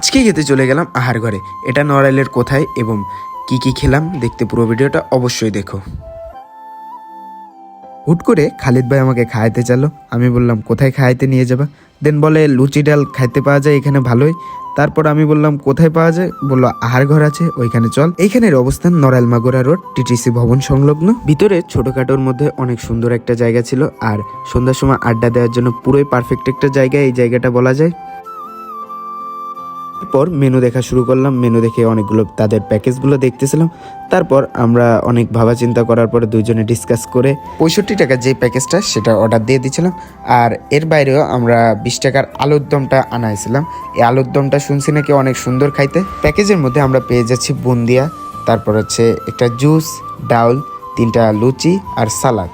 আজকে খেতে চলে গেলাম আহার ঘরে। এটা নড়াইলের কোথায় এবং কি কি খেলাম দেখতে পুরো ভিডিওটা অবশ্যই দেখো। হুট করে খালিদ ভাই আমাকে খাওয়াইতে চালো। আমি বললাম কোথায় খাওয়াইতে নিয়ে যাবা? দেন বলে লুচি ডাল খাইতে পাওয়া যায় এখানে ভালোই। তারপর আমি বললাম কোথায় পাওয়া যায়? বললো আহার ঘর আছে, ওইখানে চল। এইখানের অবস্থান নড়াইল মাগুরা রোড, টিটিসি ভবন সংলগ্ন। ভিতরে ছোটখাটোর মধ্যে অনেক সুন্দর একটা জায়গা ছিল, আর সন্ধ্যার সময় আড্ডা দেওয়ার জন্য পুরোই পারফেক্ট একটা জায়গা এই জায়গাটা বলা যায়। তারপর মেনু দেখা শুরু করলাম। মেনু দেখে অনেকগুলো তাদের প্যাকেজগুলো দেখতেছিলাম। তারপর আমরা অনেক ভাবা চিন্তা করার পরে দুইজনে ডিসকাস করে 65 টাকা যে প্যাকেজটা সেটা অর্ডার দিয়ে দিয়েছিলাম। আর এর বাইরেও আমরা 20 টাকার আলুর দমটা আনাইছিলাম। এই আলুর দমটা শুনছি নাকি অনেক সুন্দর খাইতে। প্যাকেজের মধ্যে আমরা পেয়ে যাচ্ছি বুন্দিয়া, তারপর হচ্ছে একটা জুস, ডাউল, 3টা লুচি আর সালাদ।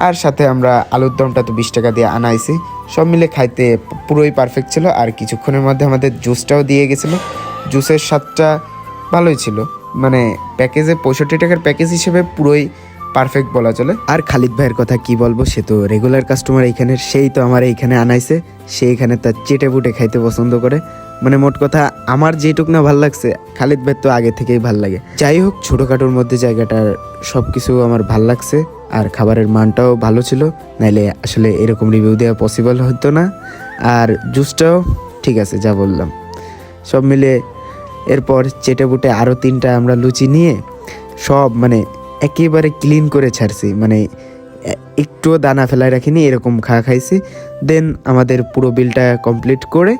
আর সাথে আমরা আলুর দমটা তো 20 টাকা দিয়ে আনাইছি। সব মিলে খাইতে পুরোই পারফেক্ট ছিল। আর কিছুক্ষণের মধ্যে আমাদের জুসটাও দিয়ে গেছিলো। জুসের স্বাদটা ভালোই ছিল, মানে প্যাকেজে 65 টাকার প্যাকেজ হিসেবে পুরোই পারফেক্ট বলা চলে। আর খালিদ ভাইয়ের কথা কি বলবো, সে তো রেগুলার কাস্টমার এইখানের। সেই তো আমার এইখানে আনাইছে, সে এখানে তার চেটে বুটে খাইতে পছন্দ করে। মানে মোট কথা আমার যেটুক না ভাল লাগছে, খালিদ ভাই তো আগে থেকেই ভাল লাগে। যাই হোক, ছোটোখাটোর মধ্যে জায়গাটার সব কিছু আমার ভাল লাগছে। আর খাবারের মানটাও ভালো ছিল, নাইলে আসলে এরকম রিভিউ দেওয়া পসিবল হতো না। আর জুসটাও ঠিক আছে যা বললাম। সব মিলে এরপর চেটে বুটে আরও 3টা আমরা লুচি নিয়ে সব মানে একেবারে ক্লিন করে ছাড়ছি, মানে একটুও দানা ফেলায় রাখিনি, এরকম খাইছি। দেন আমাদের পুরো বিলটা কমপ্লিট করে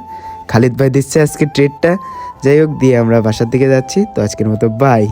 খালিদ ভাই দিচ্ছে আজকে ট্রিটটা। যাই হোক, দিয়ে আমরা বাসার দিকে যাচ্ছি। তো আজকের মতো বাই।